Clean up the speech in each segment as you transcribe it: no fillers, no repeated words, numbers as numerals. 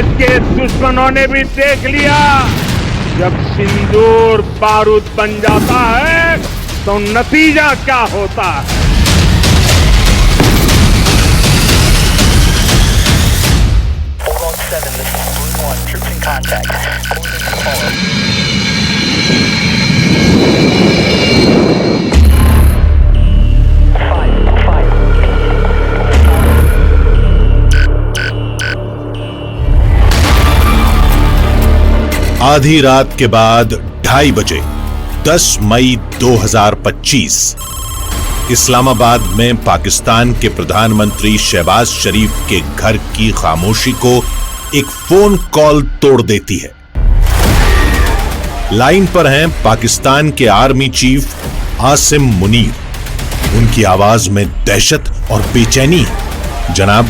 देश के दुश्मनों ने भी देख लिया, जब सिंदूर बारूद बन जाता है तो नतीजा क्या होता है। आधी रात के बाद 2:30 बजे 10 मई 2025 इस्लामाबाद में पाकिस्तान के प्रधानमंत्री शहबाज शरीफ के घर की खामोशी को एक फोन कॉल तोड़ देती है। लाइन पर हैं पाकिस्तान के आर्मी चीफ आसिम मुनीर। उनकी आवाज में दहशत और बेचैनी है। जनाब,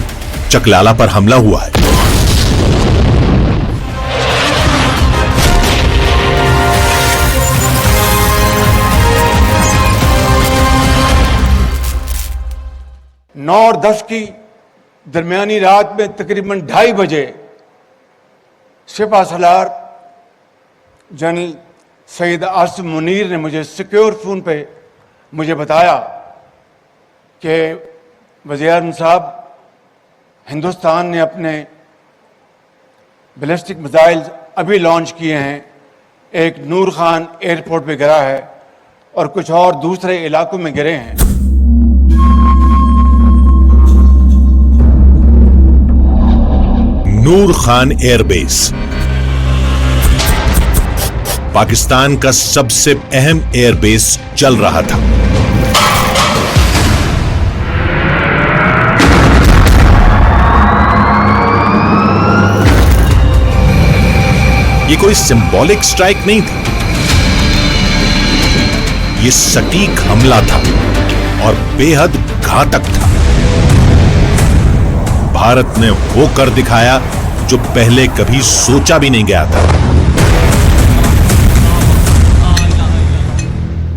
चकलाला पर हमला हुआ है। नौ और 10 की दरमियानी रात में तकरीबन 2:30 बजे सिपा सलार जनरल सैयद आसिम मुनीर ने मुझे सिक्योर फोन पे मुझे बताया कि वज़ीर-ए-आज़म साहब, हिंदुस्तान ने अपने बैलिस्टिक मिसाइल अभी लॉन्च किए हैं, एक नूर खान एयरपोर्ट पे गिरा है और कुछ और दूसरे इलाकों में गिरे हैं। नूर खान एयरबेस पाकिस्तान का सबसे अहम एयरबेस चल रहा था। ये कोई सिंबॉलिक स्ट्राइक नहीं था, ये सटीक हमला था और बेहद घातक था। भारत ने वो कर दिखाया जो पहले कभी सोचा भी नहीं गया था।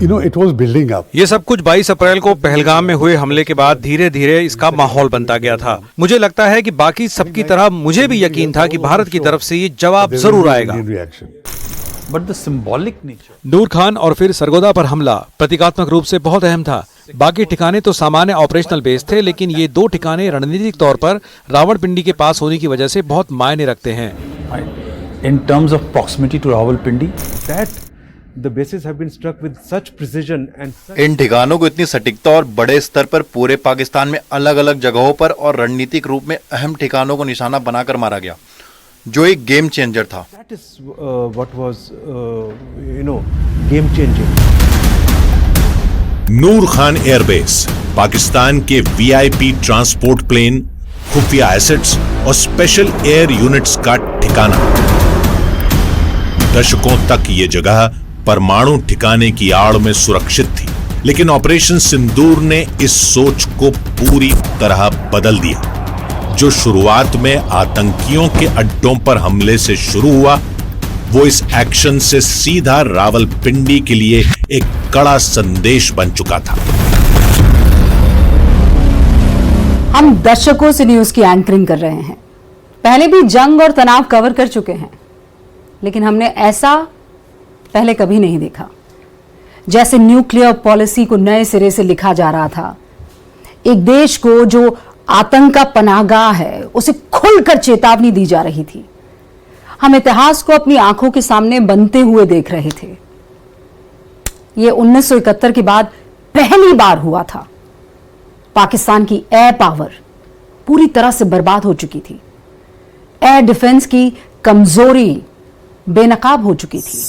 It was building up. ये सब कुछ 22 अप्रैल को पहलगाम में हुए हमले के बाद धीरे धीरे इसका माहौल बनता गया था। मुझे लगता है कि बाकी सबकी तरह मुझे भी यकीन था कि भारत की तरफ से ये जवाब जरूर आएगा। But the symbolic nature. नूर खान और फिर सरगोदा पर हमला प्रतीकात्मक रूप से बहुत अहम था। बाकी ठिकाने तो सामान्य ऑपरेशनल बेस थे, लेकिन ये दो ठिकाने रणनीतिक तौर पर रावलपिंडी के पास होने की वजह से बहुत मायने रखते हैं। In terms of proximity to Rawalpindi, that the bases have been struck with such precision and इन ठिकानों को इतनी सटीकता और बड़े स्तर पर पूरे पाकिस्तान में अलग अलग जगहों पर और रणनीतिक रूप में अहम ठिकानों को निशाना बनाकर मारा गया, जो एक गेम चेंजर था। that is what was game changing. Noor Khan airbase Pakistan के वीआईपी ट्रांसपोर्ट प्लेन, खुफिया एसेट्स और स्पेशल एयर यूनिट्स का ठिकाना। दशकों तक ये जगह परमाणु ठिकाने की आड़ में सुरक्षित थी, लेकिन ऑपरेशन सिंदूर ने इस सोच को पूरी तरह बदल दिया। जो शुरुआत में आतंकियों के अड्डों पर हमले से शुरू हुआ, वो इस एक्शन से सीधा रावलपिंडी के लिए एक कड़ा संदेश बन चुका था। हम दशकों से न्यूज की एंकरिंग कर रहे हैं, पहले भी जंग और तनाव कवर कर चुके हैं, लेकिन हमने ऐसा पहले कभी नहीं देखा। जैसे न्यूक्लियर पॉलिसी को नए सिरे से लिखा जा रहा था। एक देश को जो आतंक का पनाहगाह है, उसे खुलकर चेतावनी दी जा रही थी। हम इतिहास को अपनी आंखों के सामने बनते हुए देख रहे थे। यह 1971 के बाद पहली बार हुआ था। पाकिस्तान की एयर पावर पूरी तरह से बर्बाद हो चुकी थी। एयर डिफेंस की कमजोरी बेनकाब हो चुकी थी।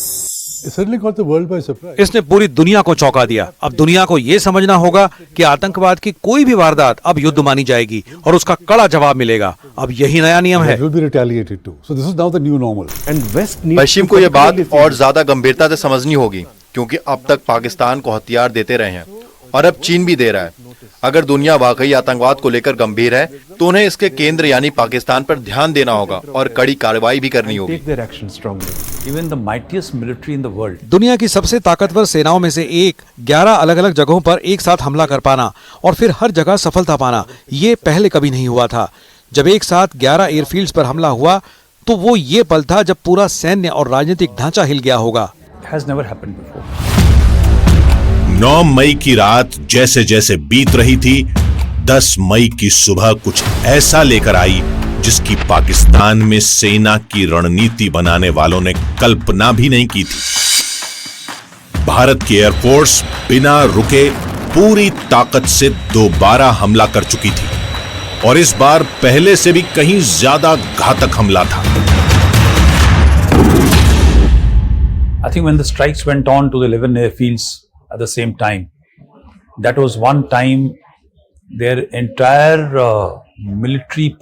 इसने पूरी दुनिया को चौंका दिया। अब दुनिया को यह समझना होगा कि आतंकवाद की कोई भी वारदात अब युद्ध मानी जाएगी और उसका कड़ा जवाब मिलेगा। अब यही नया नियम है। पश्चिम को यह बात और ज्यादा गंभीरता से समझनी होगी, क्योंकि अब तक पाकिस्तान को हथियार देते रहे हैं और अब चीन भी दे रहा है। अगर दुनिया वाकई आतंकवाद को लेकर गंभीर है तो उन्हें इसके केंद्र यानी पाकिस्तान पर ध्यान देना होगा और कड़ी कार्रवाई भी करनी होगी। दुनिया की सबसे ताकतवर सेनाओं में से एक 11 अलग अलग जगहों पर एक साथ हमला कर पाना और फिर हर जगह सफलता पाना, ये पहले कभी नहीं हुआ था। जब एक साथ 11 एयरफील्ड्स पर हमला हुआ तो वो ये पल था जब पूरा सैन्य और राजनीतिक ढांचा हिल गया होगा। Has never happened before. 9 मई की रात जैसे जैसे बीत रही थी, 10 मई की सुबह कुछ ऐसा लेकर आई जिसकी पाकिस्तान में सेना की रणनीति बनाने वालों ने कल्पना भी नहीं की थी। भारत की एयरफोर्स बिना रुके पूरी ताकत से दोबारा हमला कर चुकी थी और इस बार पहले से भी कहीं ज्यादा घातक हमला था। I think when the strikes went on to the 11 airfields at the same time, that was one time their entire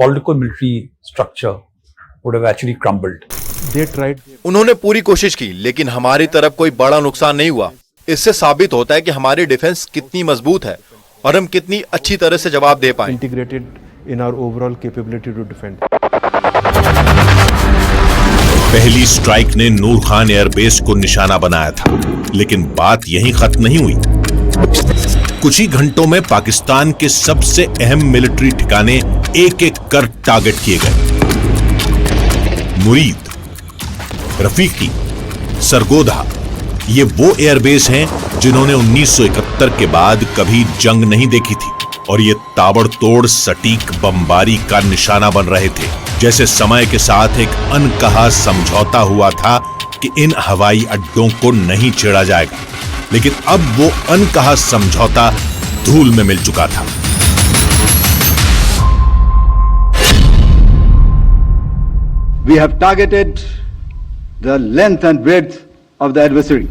political military structure would have actually crumbled. They tried. उन्होंने पूरी कोशिश की, लेकिन हमारी तरफ कोई बड़ा नुकसान नहीं हुआ। इससे साबित होता है कि हमारी डिफेंस कितनी मजबूत है और हम कितनी अच्छी तरह से जवाब दे पाए। Integrated in our overall capability to defend. पहली स्ट्राइक ने नूर खान एयरबेस को निशाना बनाया था, लेकिन बात यहीं खत्म नहीं हुई। कुछ ही घंटों में पाकिस्तान के सबसे अहम मिलिट्री ठिकाने एक एक कर टारगेट किए गए। मुरीद, रफीकी, सरगोधा, ये वो एयरबेस हैं जिन्होंने 1971 के बाद कभी जंग नहीं देखी थी और ये ताबड़तोड़ सटीक बमबारी का निशाना बन रहे थे। जैसे समय के साथ एक अनकहा समझौता हुआ था कि इन हवाई अड्डों को नहीं छेड़ा जाएगा, लेकिन अब वो अनकहा समझौता धूल में मिल चुका था। We have targeted the length and breadth of the adversary.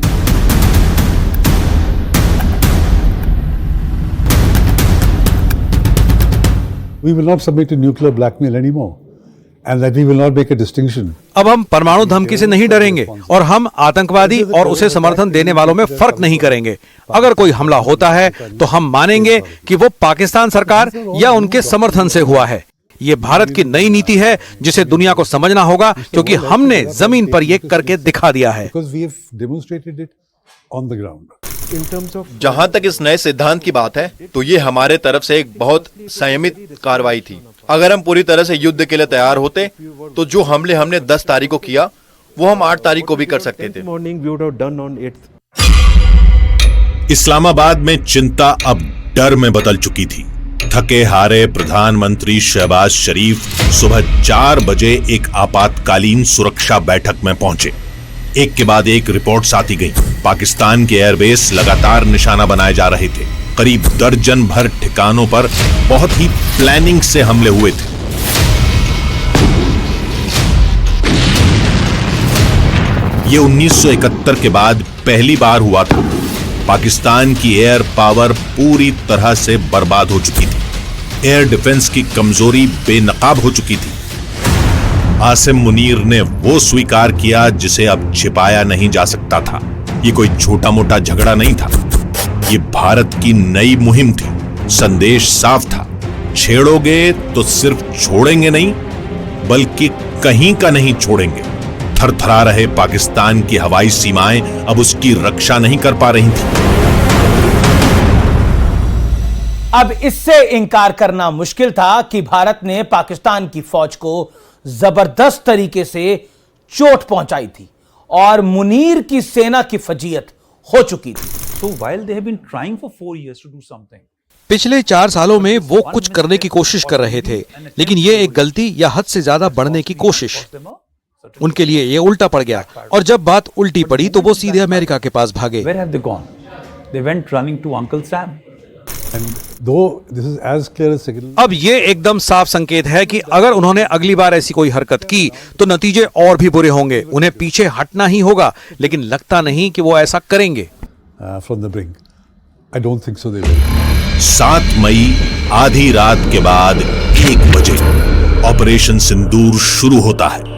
We will not submit to nuclear blackmail anymore, and that we will not make a distinction. अब हम परमाणु धमकी से नहीं डरेंगे और हम आतंकवादी और उसे समर्थन देने वालों में फर्क नहीं करेंगे। अगर कोई हमला होता है तो हम मानेंगे कि वो पाकिस्तान सरकार या उनके समर्थन से हुआ है। ये भारत की नई नीति है जिसे दुनिया को समझना होगा, क्योंकि हमने जमीन पर ये करके दिखा दिया है। Because we have demonstrated it on the ground. In terms of जहां तक इस नए सिद्धांत की बात है, तो ये हमारे तरफ से एक बहुत संयमित कार्रवाई थी। अगर हम पूरी तरह से युद्ध के लिए तैयार होते, तो जो हमले हमने 10 तारीख को किया, वो हम 8 तारीख को भी कर सकते थे। morning we would have done on 8th. Islamabad में चिंता अब डर में बदल चुकी थी। थके हारे प्रधानमंत्री शहबाज शरीफ सुबह 4 बजे एक आपातकालीन सुरक्षा बैठक में पहुंचे। एक के बाद एक रिपोर्ट्स आती गई। पाकिस्तान के एयरबेस लगातार निशाना बनाए जा रहे थे। करीब दर्जन भर ठिकानों पर बहुत ही प्लानिंग से हमले हुए थे। ये 1971 के बाद पहली बार हुआ था। पाकिस्तान की एयर पावर पूरी तरह से बर्बाद हो चुकी थी। एयर डिफेंस की कमजोरी बेनकाब हो चुकी थी। आसिम मुनीर ने वो स्वीकार किया जिसे अब छिपाया नहीं जा सकता था। ये कोई छोटा मोटा झगड़ा नहीं था, ये भारत की नई मुहिम थी। संदेश साफ था, छेड़ोगे तो सिर्फ छोड़ेंगे नहीं, बल्कि कहीं का नहीं छोड़ेंगे। थरथरा रहे पाकिस्तान की हवाई सीमाएं अब उसकी रक्षा नहीं कर पा रही थी। अब इससे इनकार करना मुश्किल था कि भारत ने पाकिस्तान की फौज को जबरदस्त तरीके से चोट पहुंचाई थी और मुनीर की सेना की फजीयत हो चुकी थी। So while they have been trying for 4 years to do something, पिछले 4 सालों में वो कुछ करने की कोशिश कर रहे थे, लेकिन ये एक गलती या हद से ज्यादा बढ़ने की कोशिश। उनके लिए ये उल्टा पड़ गया और जब बात उल्टी पड़ी तो वो सीधे अमेरिका के पास भागे। where have they gone? They went running to Uncle Sam. And though this is as clear as second. अब ये एकदम साफ संकेत है कि अगर उन्होंने अगली बार ऐसी कोई हरकत की तो नतीजे और भी बुरे होंगे। उन्हें पीछे हटना ही होगा, लेकिन लगता नहीं कि वो ऐसा करेंगे। From the brink. I don't think so they will. 7 मई आधी रात के बाद 1 बजे ऑपरेशन सिंदूर शुरू होता है।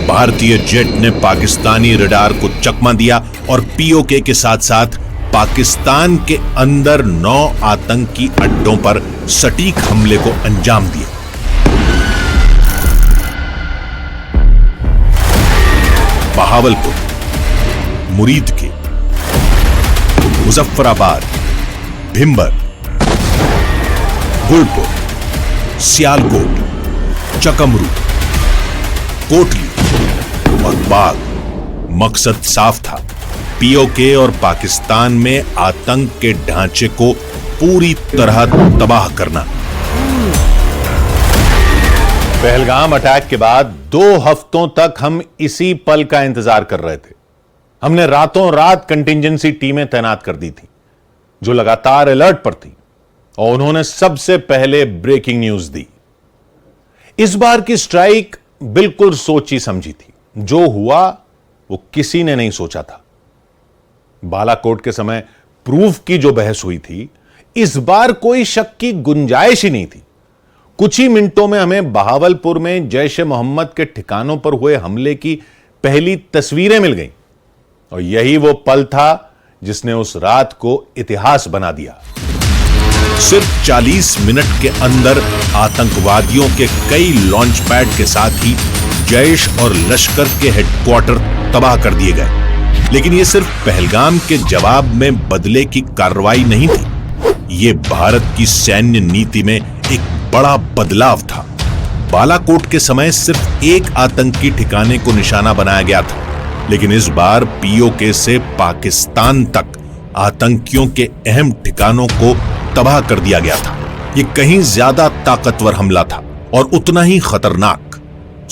भारतीय जेट ने पाकिस्तानी रडार को चकमा दिया और पीओके के साथ साथ पाकिस्तान के अंदर 9 आतंकी अड्डों पर सटीक हमले को अंजाम दिया। बहावलपुर, मुरीद के, मुजफ्फराबाद, भिंबर, गुलपुर, सियालकोट, चकमरू, कोटली और बाग। मकसद साफ था, पीओके और पाकिस्तान में आतंक के ढांचे को पूरी तरह तबाह करना। पहलगाम अटैक के बाद 2 हफ्तों तक हम इसी पल का इंतजार कर रहे थे। हमने रातों रात कंटिंजेंसी टीमें तैनात कर दी थी जो लगातार अलर्ट पर थी, और उन्होंने सबसे पहले ब्रेकिंग न्यूज दी। इस बार की स्ट्राइक बिल्कुल सोची समझी थी। जो हुआ वो किसी ने नहीं सोचा था। बालाकोट के समय प्रूफ की जो बहस हुई थी, इस बार कोई शक की गुंजाइश ही नहीं थी। कुछ ही मिनटों में हमें बहावलपुर में जैश ए मोहम्मद के ठिकानों पर हुए हमले की पहली तस्वीरें मिल गईं, और यही वो पल था जिसने उस रात को इतिहास बना दिया। सिर्फ 40 मिनट के अंदर आतंकवादियों के कई लॉन्च पैड के साथ ही जैश और लश्कर के हेडक्वार्टर तबाह कर दिए गए। लेकिन यह सिर्फ पहलगाम के जवाब में बदले की कार्रवाई नहीं थी, यह भारत की सैन्य नीति में एक बड़ा बदलाव था। बालाकोट के समय सिर्फ एक आतंकी ठिकाने को निशाना बनाया गया था, लेकिन इस बार पीओके से पाकिस्तान तक आतंकियों के अहम ठिकानों को तबाह कर दिया गया था। यह कहीं ज्यादा ताकतवर हमला था और उतना ही खतरनाक।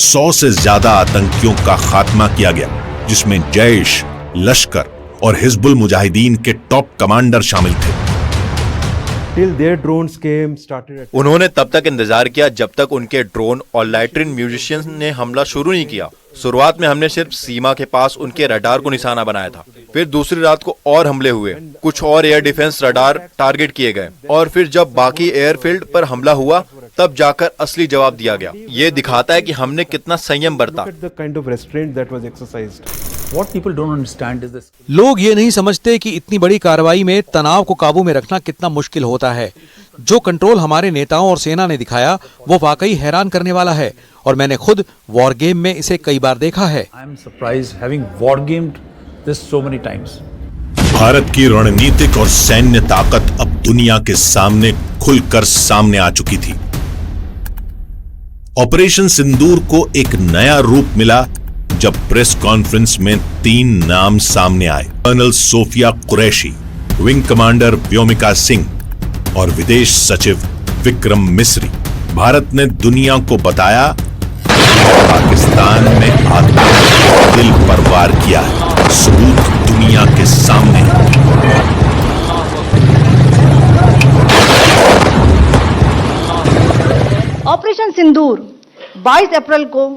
100 से ज्यादा आतंकियों का खात्मा किया गया, जिसमें जैश, लश्कर और हिजबुल मुजाहिदीन के टॉप कमांडर शामिल थे। उन्होंने तब तक इंतजार किया जब तक उनके ड्रोन और लैट्रिन म्यूजिशियंस ने हमला शुरू नहीं किया। शुरुआत में हमने सिर्फ सीमा के पास उनके रडार को निशाना बनाया था। फिर दूसरी रात को और हमले हुए, कुछ और एयर डिफेंस रडार टारगेट किए गए, और फिर जब बाकी एयरफील्ड पर हमला हुआ तब जाकर असली जवाब दिया गया। ये दिखाता है कि हमने कितना संयम बरता। लोग ये नहीं समझते कि इतनी बड़ी कार्रवाई में तनाव को काबू में रखना कितना मुश्किल होता है। जो कंट्रोल हमारे नेताओं और सेना ने दिखाया वो वाकई हैरान करने वाला है, और मैंने खुद वॉर गेम में इसे कई बार देखा है। भारत की रणनीतिक और सैन्य ताकत अब दुनिया के सामने खुलकर सामने आ चुकी थी। ऑपरेशन सिंदूर को एक नया रूप मिला जब प्रेस कॉन्फ्रेंस में 3 नाम सामने आए। Colonel Sofiya Qureshi, wing commander Vyomika Singh और विदेश सचिव विक्रम मिस्री। भारत ने दुनिया को बताया पाकिस्तान में आतंक दिल पर वार किया है। सबूत दुनिया के सामने है। ऑपरेशन सिंदूर 22 अप्रैल को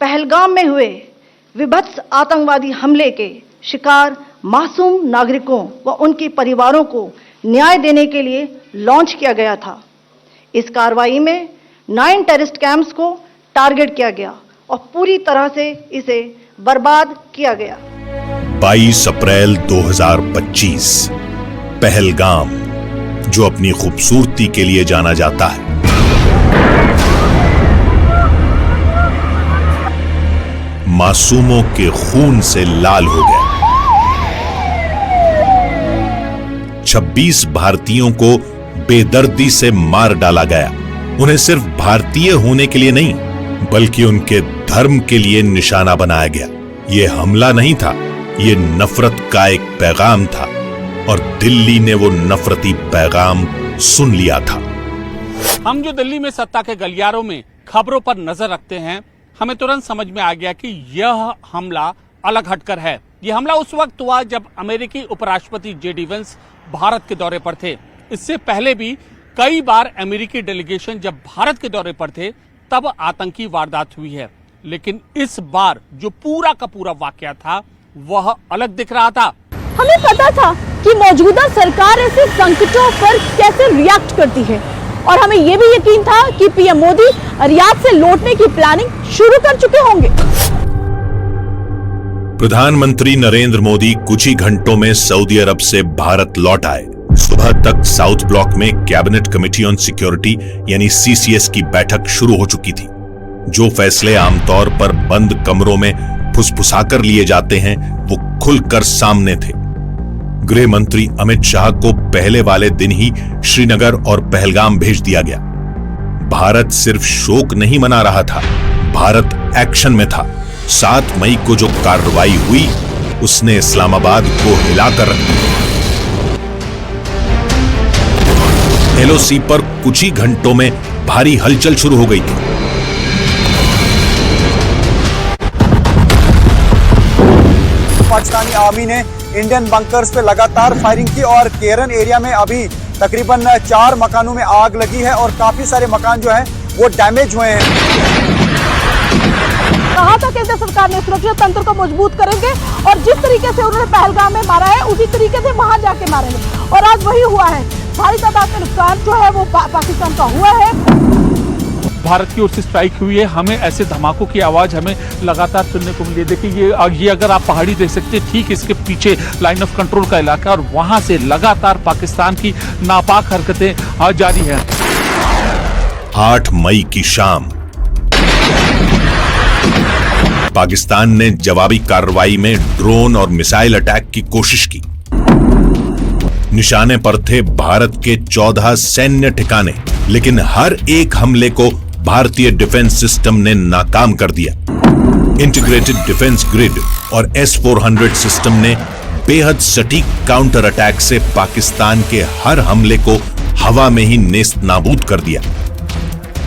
पहलगाम में हुए विभत्स आतंकवादी हमले के शिकार मासूम नागरिकों व उनके परिवारों को न्याय देने के लिए लॉन्च किया गया था। इस कार्रवाई में 9 टेररिस्ट कैंप्स को टारगेट किया गया और पूरी तरह से इसे बर्बाद किया गया। 22 अप्रैल 2025 पहलगाम, जो अपनी खूबसूरती के लिए जाना जाता है, मासूमों के खून से लाल हो गया। 26 भारतीयों को बेदर्दी से मार डाला गया। उन्हें सिर्फ भारतीय होने के लिए नहीं, बल्कि उनके धर्म के लिए निशाना बनाया गया। यह हमला नहीं था, यह नफरत का एक पैगाम था, और दिल्ली ने वो नफरती पैगाम सुन लिया था। हम जो दिल्ली में सत्ता के गलियारों में खबरों पर नजर रखते हैं, हमें तुरंत समझ में आ गया कि यह हमला अलग हटकर है। यह हमला उस वक्त हुआ जब अमेरिकी उपराष्ट्रपति जे.डी. वेंस भारत के दौरे पर थे। इससे पहले भी कई बार अमेरिकी डेलीगेशन जब भारत के दौरे पर थे तब आतंकी वारदात हुई है, लेकिन इस बार जो पूरा का पूरा वाकया था वह अलग दिख रहा था। हमें पता था कि मौजूदा सरकार ऐसे संकटों पर कैसे रिएक्ट करती है, और हमें यह भी यकीन था कि पीएम मोदी रियाद से लौटने की प्लानिंग शुरू कर चुके होंगे। प्रधानमंत्री नरेंद्र मोदी कुछ ही घंटों में सऊदी अरब से भारत लौट आए। सुबह तक साउथ ब्लॉक में कैबिनेट कमेटी ऑन सिक्योरिटी यानी सीसीएस की बैठक शुरू हो चुकी थी। जो फैसले आमतौर पर बंद कमरों में फुसफुसाकर लिए जाते हैं वो खुलकर सामने थे। गृह मंत्री अमित शाह को पहले वाले दिन ही श्रीनगर और पहलगाम भेज दिया गया। भारत सिर्फ शोक नहीं मना रहा था, भारत एक्शन में था। 7 मई को जो कार्रवाई हुई उसने इस्लामाबाद को हिलाकर रख दिया। एलओसी पर कुछ ही घंटों में भारी हलचल शुरू हो गई थी। पाकिस्तानी आर्मी ने इंडियन बंकर्स पे लगातार फायरिंग की और केरन एरिया में अभी तकरीबन 4 मकानों में आग लगी है और काफी सारे मकान जो हैं वो डैमेज हुए हैं। कहा था केंद्र सरकार ने सुरक्षा तंत्र को मजबूत करेंगे और जिस तरीके से उन्होंने पहलगाम में मारा है उसी तरीके से वहां जाके मारेंगे और आज वही हुआ है। भारी तादाद में नुकसान जो है वो पाकिस्तान का हुआ है। भारत की ओर से स्ट्राइक हुई है, हमें ऐसे धमाकों की आवाज हमें लगातार सुनने को मिली है। देखिए ये अगर आप पहाड़ी देख सकते हैं, ठीक इसके पीछे लाइन ऑफ कंट्रोल का इलाका और वहां से लगातार पाकिस्तान की नापाक हरकतें जारी हैं। 8 मई की शाम पाकिस्तान ने जवाबी कार्रवाई में ड्रोन और मिसाइल अटैक की कोशिश की। निशाने पर थे भारत के 14 सैन्य ठिकाने, लेकिन हर एक हमले को भारतीय डिफेंस सिस्टम ने नाकाम कर दिया। इंटीग्रेटेड डिफेंस ग्रिड और S-400 सिस्टम ने बेहद सटीक काउंटर अटैक से पाकिस्तान के हर हमले को हवा में ही नेस्त नाबूद कर दिया।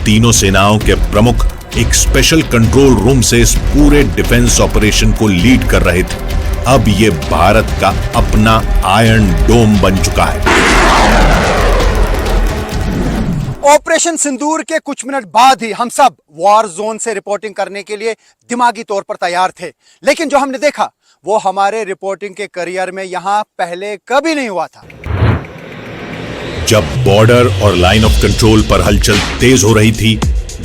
तीनों सेनाओं के प्रमुख एक स्पेशल कंट्रोल रूम से इस पूरे डिफेंस ऑपरेशन को लीड कर रहे थे। अब ये भारत का अपना आयरन डोम बन चुका है। ऑपरेशन सिंदूर के कुछ मिनट बाद ही हम सब वॉर जोन से रिपोर्टिंग करने के लिए दिमागी तौर पर तैयार थे, लेकिन जो हमने देखा वो हमारे रिपोर्टिंग के करियर में यहां पहले कभी नहीं हुआ था। जब बॉर्डर और लाइन ऑफ कंट्रोल पर हलचल तेज हो रही थी,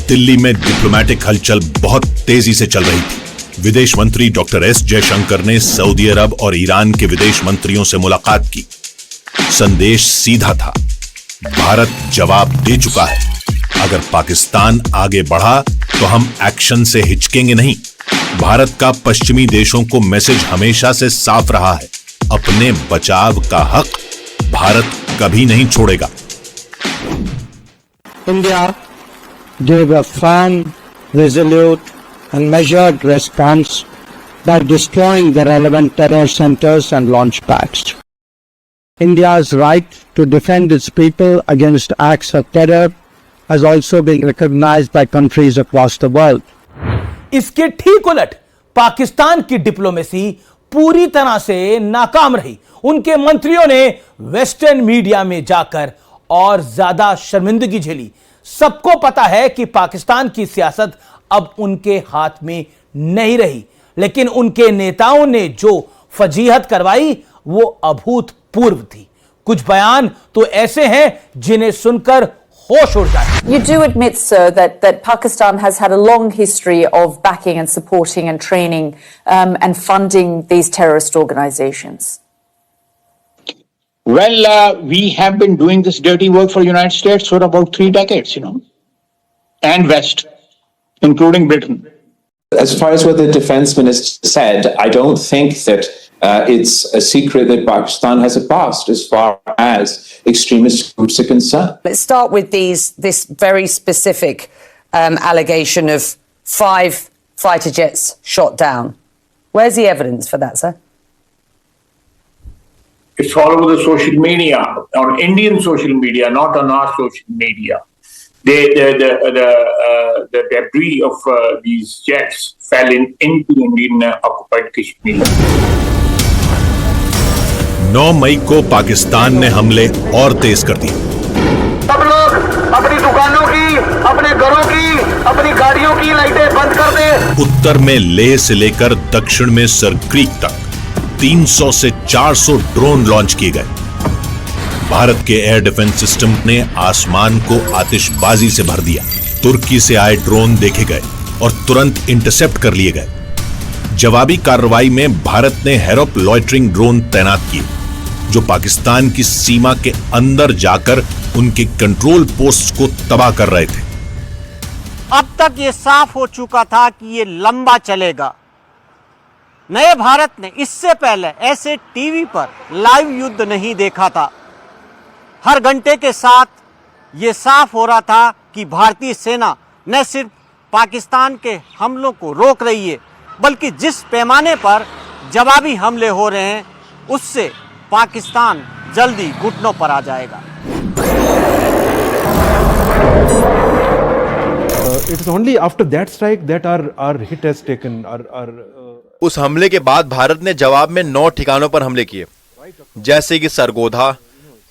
दिल्ली में डिप्लोमेटिक हलचल बहुत तेजी से चल रही थी। विदेश मंत्री डॉक्टर एस जयशंकर ने सऊदी अरब और ईरान के विदेश मंत्रियों से मुलाकात की। संदेश सीधा था, भारत जवाब दे चुका है। अगर पाकिस्तान आगे बढ़ा तो हम एक्शन से हिचकेंगे नहीं। भारत का पश्चिमी देशों को मैसेज हमेशा से साफ रहा है, अपने बचाव का हक भारत कभी नहीं छोड़ेगा। India gave a firm, resolute and measured response by destroying the relevant terror centers and launch pads. India's right to defend its people against acts of terror has also been recognized by countries across the world. इसके ठीक उलट पाकिस्तान की diplomacy पूरी तरह से नाकाम रही। उनके मंत्रियों ने वेस्टर्न मीडिया में जाकर और ज्यादा शर्मिंदगी झेली। सबको पता है कि पाकिस्तान की सियासत अब उनके हाथ में नहीं रही, लेकिन उनके नेताओं ने जो फजीहत करवाई वो अभूतपूर्व थी। कुछ बयान तो ऐसे हैं जिन्हें सुनकर होश उड़ जाए। You do admit, sir, that Pakistan has had a long history of backing and supporting and training and funding these terrorist organizations. Well, we have been doing this dirty work for the United States for about 3 decades, and West, including Britain. As far as what the defense minister said, I don't think that it's a secret that Pakistan has a past as far as extremist groups are concerned. Let's start with this very specific allegation of 5 fighter jets shot down. Where's the evidence for that, sir? It's all over the social media, on Indian social media, not on our social media. The debris of these jets fell into Indian occupied Kashmir. 9 मई को पाकिस्तान ने हमले और तेज कर दिए। सब लोग अपनी दुकानों की, अपने घरों की, अपनी गाड़ियों की लाइटें बंद कर दें। उत्तर में लेह से लेकर दक्षिण में सरक्रीक तक 300 से 400 ड्रोन लॉन्च किए गए। भारत के एयर डिफेंस सिस्टम ने आसमान को आतिशबाजी से भर दिया। तुर्की से आए ड्रोन देखे गए और तुरंत इंटरसेप्ट कर लिए गए। जवाबी कार्रवाई में भारत ने हेरोप लॉइटरिंग ड्रोन तैनात किए, जो पाकिस्तान की सीमा के अंदर जाकर उनके कंट्रोल पोस्ट को तबाह कर रहे थे। अब तक ये साफ हो चुका था कि ये लंबा चलेगा। नए भारत ने इससे पहले ऐसे टीवी पर लाइव युद्ध नहीं देखा था। हर घंटे के साथ ये साफ हो रहा था कि भारतीय सेना न सिर्फ पाकिस्तान के हमलों को रोक रही है, बल्कि जिस पैमाने पर जवाबी हमले हो रहे हैं उससे पाकिस्तान जल्दी घुटनों पर आ जाएगा। It is only after that strike that our hit has taken. उस हमले के बाद भारत ने जवाब में 9 ठिकानों पर हमले किए, जैसे कि सरगोधा,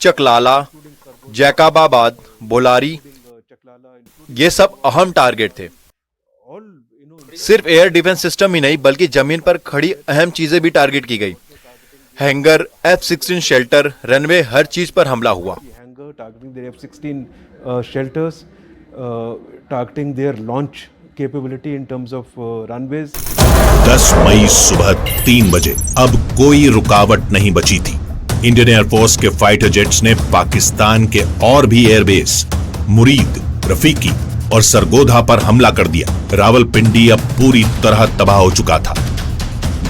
चकलाला, जैकबाबाद, बोलारी। ये सब अहम टारगेट थे। सिर्फ एयर डिफेंस सिस्टम ही नहीं बल्कि जमीन पर खड़ी अहम चीजें भी टारगेट की गई। हैंगर, F-16 शेल्टर, रनवे, हर चीज पर हमला हुआ। Targeting their launch capability in terms of runways. 10 मई सुबह 3 बजे अब कोई रुकावट नहीं बची थी। इंडियन एयरफोर्स के फाइटर जेट्स ने पाकिस्तान के और भी एयरबेस मुरीद, रफीकी और सरगोधा पर हमला कर दिया। रावलपिंडी अब पूरी तरह तबाह हो चुका था।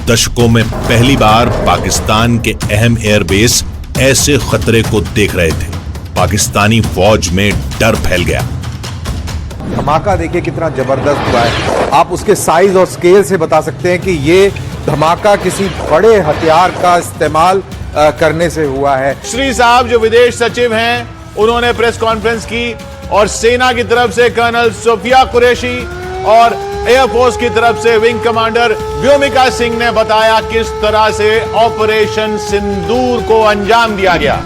दशकों में पहली बार पाकिस्तान के अहम एयरबेस ऐसे खतरे को देख रहे थे। पाकिस्तानी फौज में डर फैल गया। धमाका देखिए कितना जबरदस्त हुआ है। आप उसके साइज और स्केल से बता सकते हैं कि ये धमाका किसी बड़े हथियार का इस्तेमाल करने से हुआ है। श्री साहब जो विदेश सचिव हैं, उन्होंने प्रेस कॉन्फ्रेंस की और सेना की तरफ से कर्नल सोफिया कुरैशी और एयरफोर्स की तरफ से विंग कमांडर व्योमिका सिंह ने बताया किस तरह से ऑपरेशन सिंदूर को अंजाम दिया गया।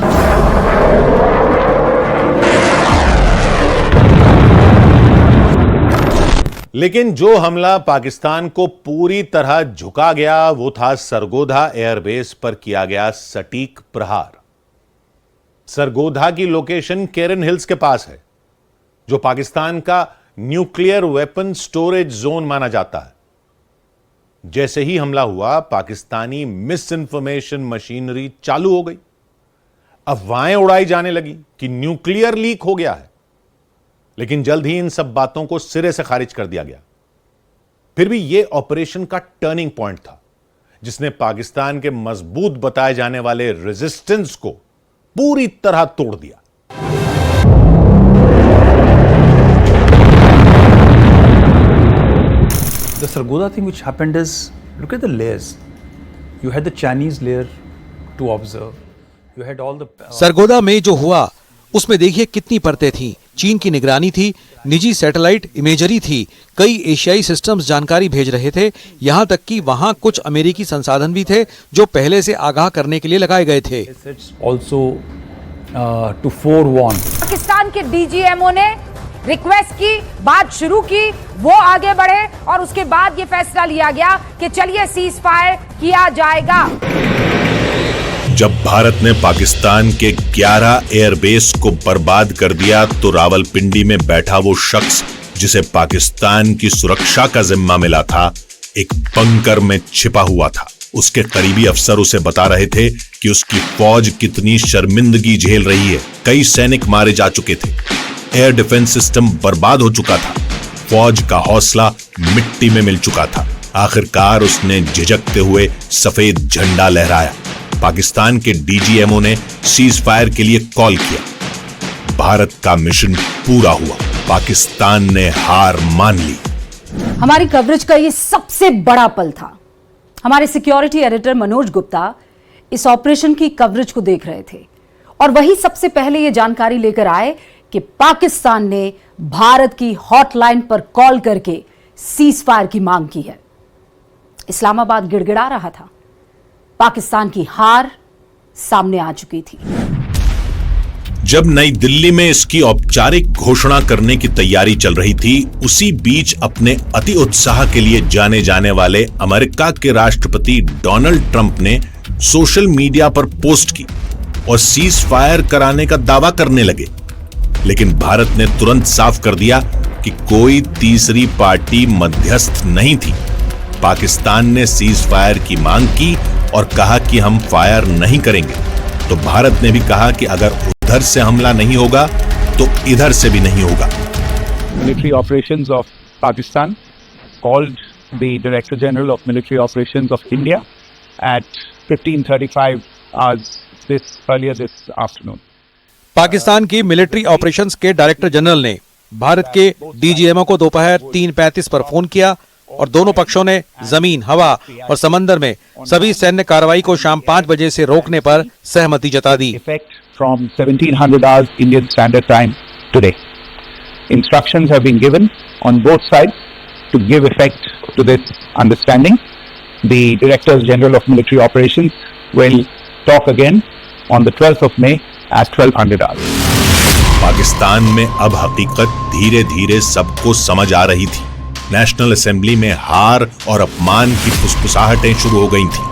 लेकिन जो हमला पाकिस्तान को पूरी तरह झुका गया वो था सरगोधा एयरबेस पर किया गया सटीक प्रहार। सरगोधा की लोकेशन केरन हिल्स के पास है, जो पाकिस्तान का न्यूक्लियर वेपन स्टोरेज जोन माना जाता है। जैसे ही हमला हुआ, पाकिस्तानी मिस इन्फॉर्मेशन मशीनरी चालू हो गई। अफवाहें उड़ाई जाने लगी कि न्यूक्लियर लीक हो गया है, लेकिन जल्द ही इन सब बातों को सिरे से खारिज कर दिया गया। फिर भी यह ऑपरेशन का टर्निंग पॉइंट था, जिसने पाकिस्तान के मजबूत बताए जाने वाले रेजिस्टेंस को पूरी तरह तोड़ दिया। The Sargodha thing which happened is, look at the layers. You had the Chinese layer to observe. You had all the Sargodha में जो हुआ उसमें देखिए कितनी परतें थीं। चीन की निगरानी थी, निजी सैटेलाइट इमेजरी थी, कई एशियाई सिस्टम्स जानकारी भेज रहे थे, यहां तक कि वहां कुछ अमेरिकी संसाधन भी थे जो पहले से आगाह करने के लिए लगाए गए थे। also to forewarn. पाकिस्तान के डीजीएमओ ने रिक्वेस्ट की, बात शुरू की, वो आगे बढ़े और उसके बाद ये फैसला लिया गया कि चलिए सीज फायर किया जाएगा। जब भारत ने पाकिस्तान के 11 एयरबेस को बर्बाद कर दिया तो रावलपिंडी में बैठा वो शख्स जिसे पाकिस्तान की सुरक्षा का जिम्मा मिला था, एक बंकर में छिपा हुआ था। उसके करीबी अफसर उसे बता रहे थे कि उसकी फौज कितनी शर्मिंदगी झेल रही है। कई सैनिक मारे जा चुके थे, एयर डिफेंस सिस्टम बर्बाद हो चुका था, फौज का हौसला मिट्टी में मिल चुका था। आखिरकार उसने झिझकते हुए सफेद झंडा लहराया। पाकिस्तान के डीजीएमओ ने सीज फायर के लिए कॉल किया। भारत का मिशन पूरा हुआ, पाकिस्तान ने हार मान ली। हमारी कवरेज का ये सबसे बड़ा पल था। हमारे सिक्योरिटी एडिटर मनोज गुप्ता इस ऑपरेशन की कवरेज को देख रहे थे और वही सबसे पहले ये जानकारी लेकर आए कि पाकिस्तान ने भारत की हॉटलाइन पर कॉल करके सीज फायर की मांग की है। इस्लामाबाद गिड़गिड़ा रहा था, पाकिस्तान की हार सामने आ चुकी थी। जब नई दिल्ली में इसकी औपचारिक घोषणा करने की तैयारी चल रही थी, उसी बीच अपने अति उत्साह के लिए जाने जाने वाले अमेरिका के राष्ट्रपति डोनाल्ड ट्रंप ने सोशल मीडिया पर पोस्ट की और सीज फायर कराने का दावा करने लगे। लेकिन भारत ने तुरंत साफ कर दिया कि कोई तीसरी पार्टी मध्यस्थ नहीं थी। पाकिस्तान ने सीज फायर की मांग की और कहा कि हम फायर नहीं करेंगे, तो भारत ने भी कहा कि अगर उधर से हमला नहीं होगा तो इधर से भी नहीं होगा। Military operations of Pakistan called the Director General of Military Operations of India at 15:35 hours earlier this afternoon. Pakistan की मिलिट्री ऑपरेशंस के डायरेक्टर जनरल ने भारत के डीजीएमओ को दोपहर 3:35 पर फोन किया और दोनों पक्षों ने जमीन, हवा और समंदर में सभी सैन्य कार्रवाई को शाम 5 बजे से रोकने पर सहमति जता दी। From 1700 hours Indian Standard Time today, instructions have been given on both sides to give effect to this understanding. The Directors General of Military Operations will talk again on the 12th of May at 1200 hours. Pakistan में अब हकीकत धीरे धीरे सबको समझ आ रही थी। National assembly में हार और अपमान की फुसफुसाहटें शुरू हो गई थी।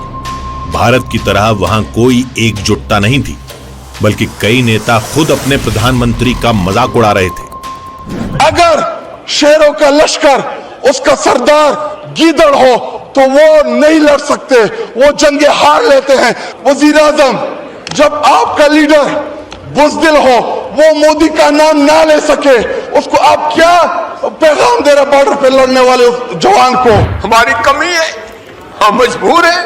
भारत की तरह वहां कोई एकजुटता नहीं थी, बल्कि कई नेता खुद अपने प्रधानमंत्री का मजाक उड़ा रहे थे। अगर शेरों का लश्कर उसका सरदार गीदड़ हो तो वो नहीं लड़ सकते, वो जंगे हार लेते हैं। वजीर आजम, जब आपका लीडर बुज़दिल हो, वो मोदी का नाम ना ले सके, उसको आप क्या पैगाम दे रहे बॉर्डर पे लड़ने वाले उस जवान को? हमारी कमी है, हम मजबूर हैं,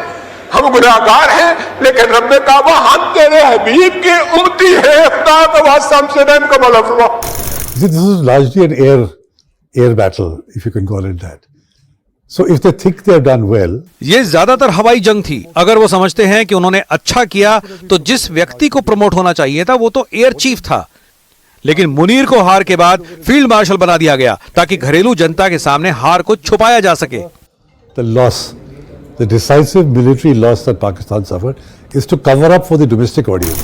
हम गुनाहगार हैं, लेकिन रब्बे काबा हम तेरे हबीब की उम्मती है। खुदा का वास्ता हमसे रहम का भला फरमा। This is largely an air battle, if you can call it that. So if they think they have done well, ये ज्यादातर हवाई जंग थी। अगर वो समझते हैं कि उन्होंने अच्छा किया तो जिस व्यक्ति को प्रमोट होना चाहिए था वो तो एयर चीफ था। लेकिन मुनीर को हार के बाद फील्ड मार्शल बना दिया गया ताकि घरेलू जनता के सामने हार को छुपाया जा सके। the decisive military loss that Pakistan suffered is to cover up for the domestic audience.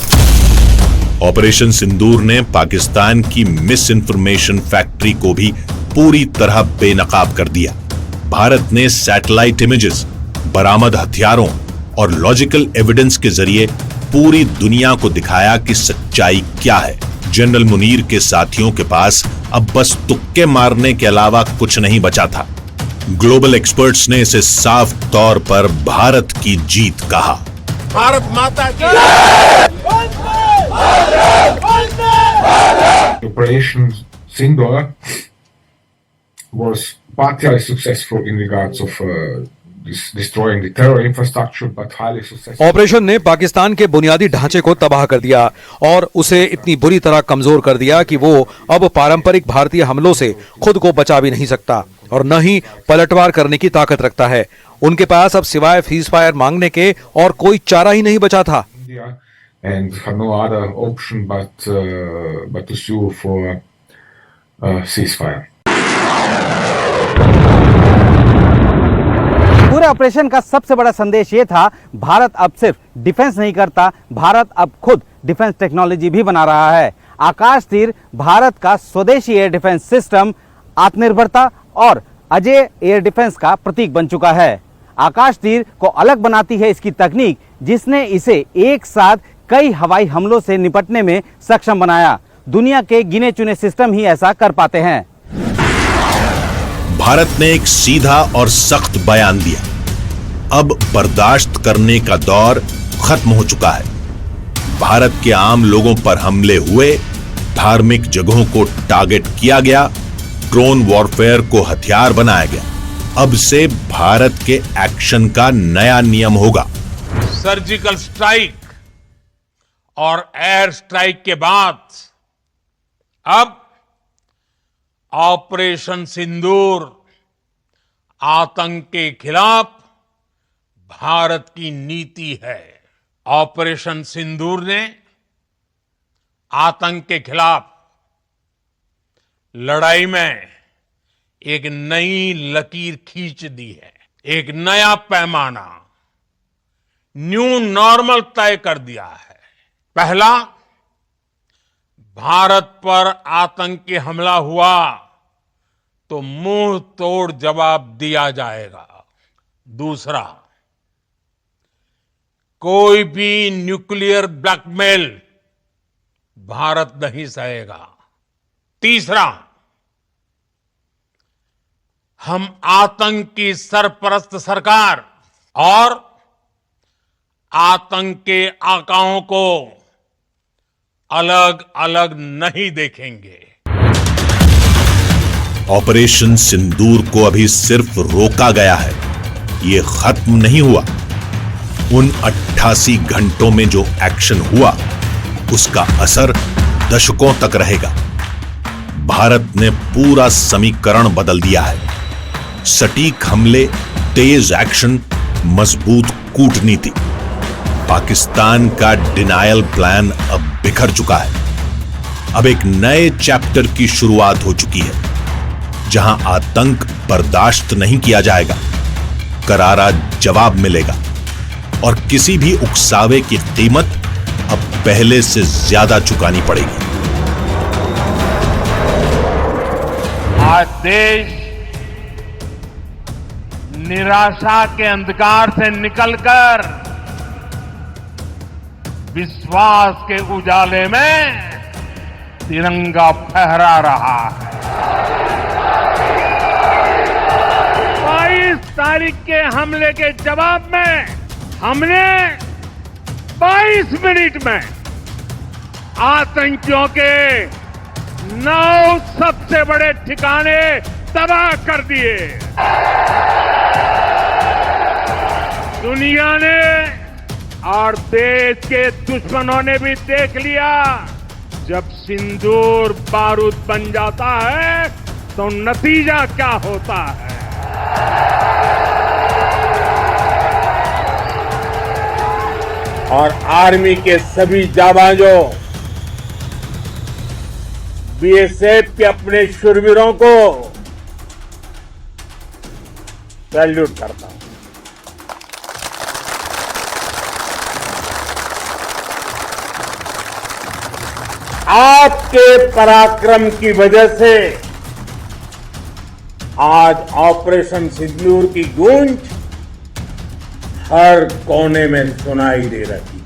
Operation Sindoor ने पाकिस्तान की मिस इन्फॉर्मेशन फैक्ट्री को भी पूरी तरह बेनकाब कर दिया। भारत ने सैटेलाइट इमेजेस, बरामद हथियारों और लॉजिकल एविडेंस के जरिए पूरी दुनिया को दिखाया कि सच्चाई क्या है। जनरल मुनीर के साथियों के पास अब बस तुक्के मारने के अलावा कुछ नहीं बचा था। ग्लोबल एक्सपर्ट्स ने इसे साफ तौर पर भारत की जीत कहा। भारत माता की Operation Sindoor was partially successful in regards of destroying the terror infrastructure, but highly successful. Operation ने पाकिस्तान के बुनियादी ढांचे को तबाह कर दिया और उसे इतनी बुरी तरह कमजोर कर दिया कि वो अब पारंपरिक भारतीय हमलों से खुद को बचा भी नहीं सकता और न ही पलटवार करने की ताकत रखता है। उनके पास अब सिवाय सीज फायर मांगने के और कोई चारा ही नहीं बचा था। And had no other option but to sue for ceasefire. पूरे ऑपरेशन का सबसे बड़ा संदेश ये था, भारत अब सिर्फ डिफेंस नहीं करता, भारत अब खुद डिफेंस टेक्नोलॉजी भी बना रहा है। आकाश तीर भारत का स्वदेशी एयर डिफेंस सिस्टम आत्मनिर्भरता और अजय एयर डिफेंस का प्रतीक बन चुका है। आकाश तीर को अलग बनाती है इसकी तकनीक, जिसने इसे एक साथ कई हवाई हमलों से निपटने में सक्षम बनाया। दुनिया के गिने चुने सिस्टम ही ऐसा कर पाते हैं। भारत ने एक सीधा और सख्त बयान दिया, अब बर्दाश्त करने का दौर खत्म हो चुका है। भारत के आम लोगों पर हमले हुए, धार्मिक जगहों को टारगेट किया गया, ड्रोन वॉरफेयर को हथियार बनाया गया। अब से भारत के एक्शन का नया नियम होगा। सर्जिकल स्ट्राइक और एयर स्ट्राइक के बाद अब ऑपरेशन सिंदूर आतंक के खिलाफ भारत की नीति है। ऑपरेशन सिंदूर ने आतंक के खिलाफ लड़ाई में एक नई लकीर खींच दी है, एक नया पैमाना, न्यू नॉर्मल तय कर दिया है। पहला, भारत पर आतंकी हमला हुआ तो मुंह तोड़ जवाब दिया जाएगा। दूसरा, कोई भी न्यूक्लियर ब्लैकमेल भारत नहीं सहेगा। तीसरा, हम आतंक की सरपरस्त सरकार और आतंक के आकाओं को अलग अलग नहीं देखेंगे। ऑपरेशन सिंदूर को अभी सिर्फ रोका गया है, ये खत्म नहीं हुआ। उन 88 घंटों में जो एक्शन हुआ, उसका असर दशकों तक रहेगा। भारत ने पूरा समीकरण बदल दिया है। सटीक हमले, तेज एक्शन, मजबूत कूटनीति। पाकिस्तान का डिनायल प्लान अब बिखर चुका है। अब एक नए चैप्टर की शुरुआत हो चुकी है, जहां आतंक बर्दाश्त नहीं किया जाएगा, करारा जवाब मिलेगा और किसी भी उकसावे की कीमत अब पहले से ज्यादा चुकानी पड़ेगी। आज देश निराशा के अंधकार से निकलकर विश्वास के उजाले में तिरंगा फहरा रहा है। 22 तारीख के हमले के जवाब में हमने 22 मिनट में आतंकियों के 9 सबसे बड़े ठिकाने तबाह कर दिए। दुनिया ने और देश के दुश्मनों ने भी देख लिया, जब सिंदूर बारूद बन जाता है तो नतीजा क्या होता है। और आर्मी के सभी जाबाजों, बीएसएफ के अपने शूरवीरों को सैल्यूट करता हूं। आपके पराक्रम की वजह से आज ऑपरेशन सिंदूर की गूंज हर कोने में सुनाई दे रही है।